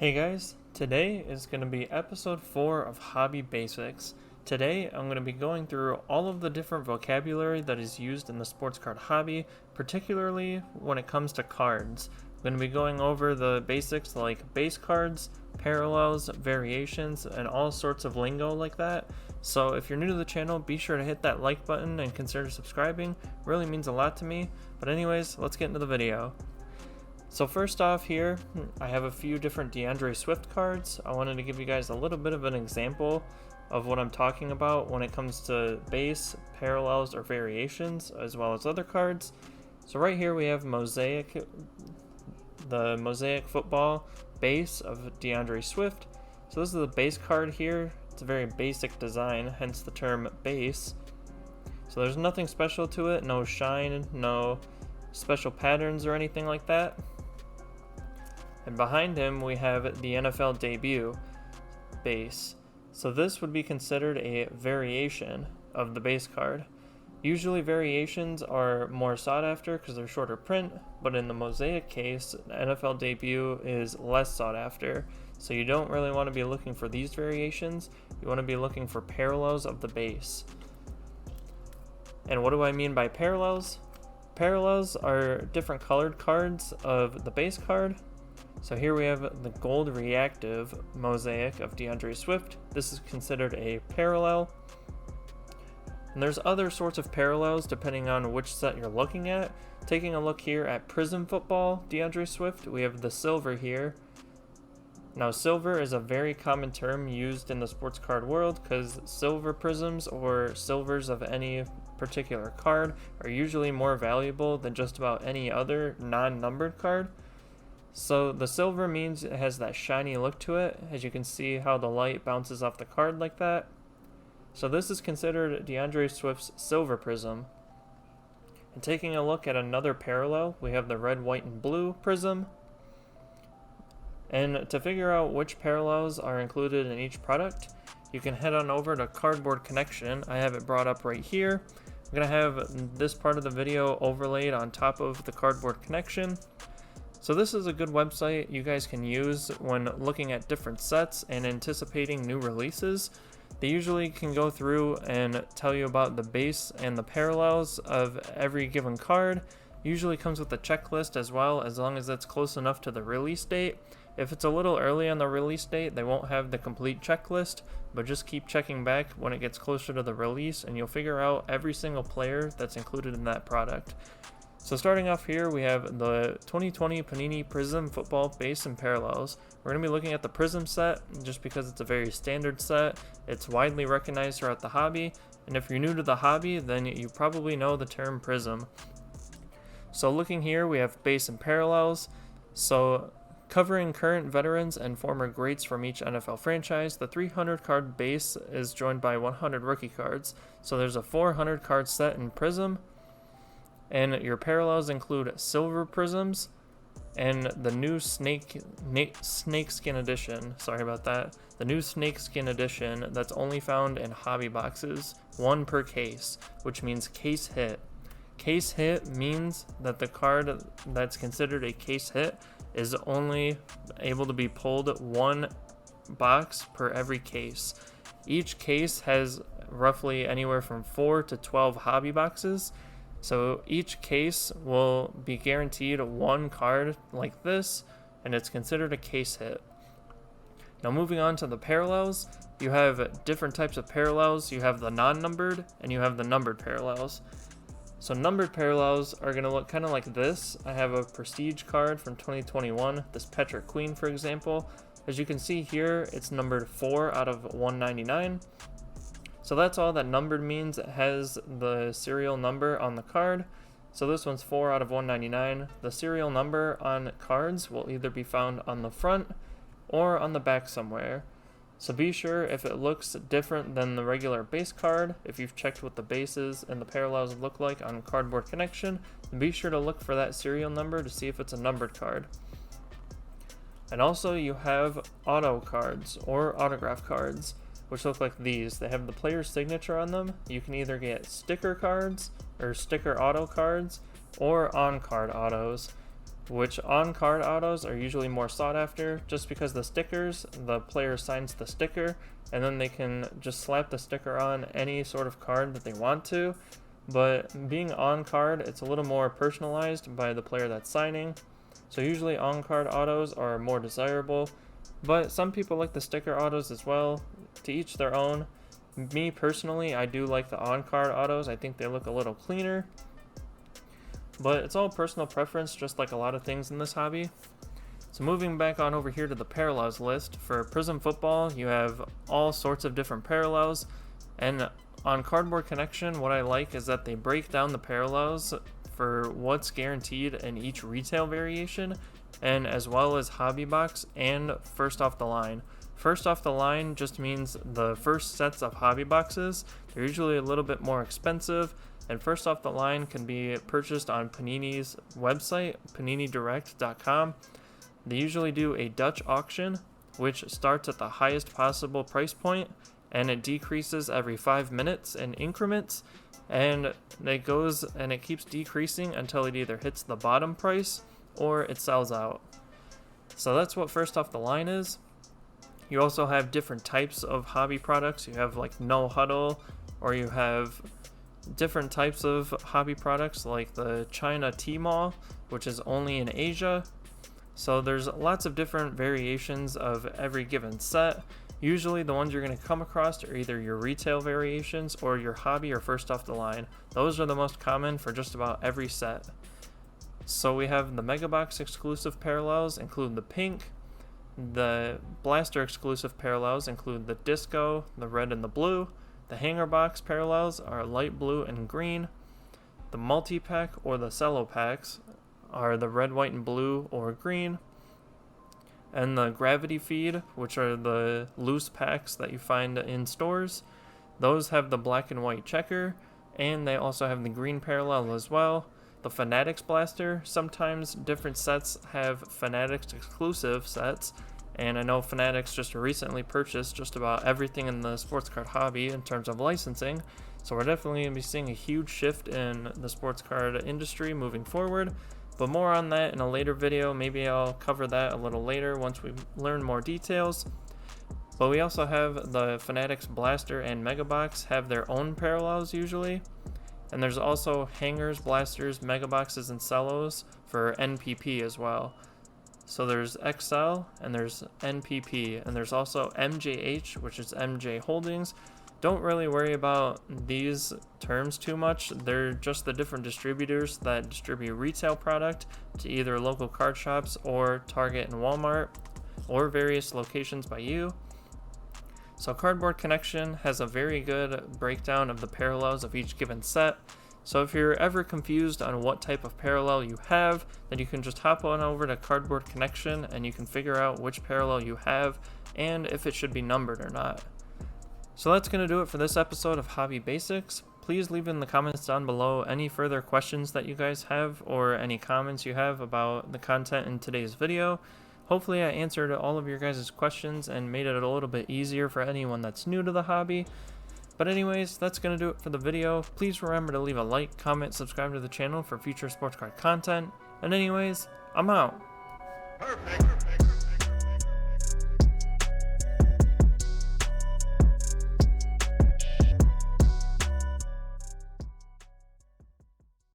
Hey guys, today is going to be episode 4 of Hobby Basics. Today I'm going to be going through all of the different vocabulary that is used in the sports card hobby, particularly when it comes to cards. I'm going to be going over the basics like base cards, parallels, variations, and all sorts of lingo like that. So if you're new to the channel, be sure to hit that like button and consider subscribing. It really means a lot to me. But anyways, let's get into the video. So first off here, I have a few different DeAndre Swift cards. I wanted to give you guys a little bit of an example of what I'm talking about when it comes to base, parallels, or variations, as well as other cards. So right here we have Mosaic, the Mosaic football base of DeAndre Swift. So this is the base card here. It's a very basic design, hence the term base. So there's nothing special to it, no shine, no special patterns or anything like that. And behind him we have the NFL debut base. So this would be considered a variation of the base card. Usually variations are more sought after because they're shorter print, but in the Mosaic case, NFL debut is less sought after. So you don't really want to be looking for these variations, you want to be looking for parallels of the base. And what do I mean by parallels? Parallels are different colored cards of the base card. So here we have the gold reactive Mosaic of DeAndre Swift. This is considered a parallel. And there's other sorts of parallels depending on which set you're looking at. Taking a look here at Prism Football DeAndre Swift, we have the silver here. Now silver is a very common term used in the sports card world because silver prisms or silvers of any particular card are usually more valuable than just about any other non-numbered card. So the silver means it has that shiny look to it, as you can see how the light bounces off the card like that. So this is considered DeAndre Swift's silver prism. And taking a look at another parallel, we have the red, white, and blue prism. And to figure out which parallels are included in each product, you can head on over to Cardboard Connection. I have it brought up right here. I'm going to have this part of the video overlaid on top of the Cardboard Connection. So this is a good website you guys can use when looking at different sets and anticipating new releases. They usually can go through and tell you about the base and the parallels of every given card. Usually comes with a checklist as well, as long as it's close enough to the release date. If it's a little early on the release date, they won't have the complete checklist, but just keep checking back when it gets closer to the release and you'll figure out every single player that's included in that product. So starting off here, we have the 2020 Panini Prism Football Base and Parallels. We're going to be looking at the Prism set just because it's a very standard set. It's widely recognized throughout the hobby, and if you're new to the hobby, then you probably know the term Prism. So looking here, we have Base and Parallels. So covering current veterans and former greats from each NFL franchise, the 300 card base is joined by 100 rookie cards. So there's a 400 card set in Prism. And your parallels include silver prisms and the new snakeskin edition. Sorry about that. The new snakeskin edition that's only found in hobby boxes, one per case, which means case hit. Case hit means that the card that's considered a case hit is only able to be pulled one box per every case. Each case has roughly anywhere from 4 to 12 hobby boxes. So each case will be guaranteed one card like this, and it's considered a case hit. Now moving on to the parallels, you have different types of parallels. You have the non-numbered and you have the numbered parallels. So numbered parallels are going to look kind of like this. I have a prestige card from 2021, this Petra Queen for example. As you can see here, it's numbered 4 out of 199. So that's all that numbered means. It has the serial number on the card. So this one's 4 out of 199. The serial number on cards will either be found on the front or on the back somewhere. So be sure if it looks different than the regular base card, if you've checked what the bases and the parallels look like on Cardboard Connection, then be sure to look for that serial number to see if it's a numbered card. And also you have auto cards or autograph cards, which look like these. They have the player's signature on them. You can either get sticker cards or sticker auto cards or on-card autos. which on-card autos are usually more sought after just because the stickers, the player signs the sticker, and then they can just slap the sticker on any sort of card that they want to. But being on card, it's a little more personalized by the player that's signing. So usually on-card autos are more desirable, but some people like the sticker autos as well. To each their own. Me personally, I do like the on-card autos. I think they look a little cleaner. But it's all personal preference, just like a lot of things in this hobby. So moving back on over here to the parallels list, for Prism Football, you have all sorts of different parallels. And on Cardboard Connection, what I like is that they break down the parallels for what's guaranteed in each retail variation, and as well as hobby box and first off the line. First off the line just means the first sets of hobby boxes. They're usually a little bit more expensive, and first off the line can be purchased on Panini's website, paninidirect.com. They usually do a Dutch auction, which starts at the highest possible price point, and it decreases every 5 minutes in increments, and it keeps decreasing until it either hits the bottom price or it sells out. So that's what first off the line is. You also have different types of hobby products. You have like No Huddle, or you have different types of hobby products like the China T-Mall, which is only in Asia. So there's lots of different variations of every given set. Usually the ones you're going to come across are either your retail variations or your hobby or first off the line. Those are the most common for just about every set. So we have the Mega Box exclusive parallels include the pink. The Blaster exclusive parallels include the disco, the red and the blue. The hanger box parallels are light blue and green. The multi-pack or the cello packs are the red, white, and blue or green. And the gravity feed, which are the loose packs that you find in stores, those have the black and white checker, and they also have the green parallel as well. The Fanatics Blaster, sometimes different sets have Fanatics exclusive sets, and I know Fanatics just recently purchased just about everything in the sports card hobby in terms of licensing, so we're definitely going to be seeing a huge shift in the sports card industry moving forward. But more on that in a later video. Maybe I'll cover that a little later once we learn more details. But we also have the Fanatics Blaster and Mega Box have their own parallels usually. And there's also hangers, blasters, Mega Boxes, and cellos for NPP as well. So there's XL and there's NPP, and there's also MJH, which is MJ Holdings. Don't really worry about these terms too much. They're just the different distributors that distribute retail product to either local card shops or Target and Walmart or various locations by you. So Cardboard Connection has a very good breakdown of the parallels of each given set. So if you're ever confused on what type of parallel you have, then you can just hop on over to Cardboard Connection and you can figure out which parallel you have and if it should be numbered or not. So that's going to do it for this episode of Hobby Basics. Please leave in the comments down below any further questions that you guys have or any comments you have about the content in today's video. Hopefully I answered all of your guys' questions and made it a little bit easier for anyone that's new to the hobby. But anyways, that's going to do it for the video. Please remember to leave a like, comment, subscribe to the channel for future sports card content. And anyways, I'm out. Perfect.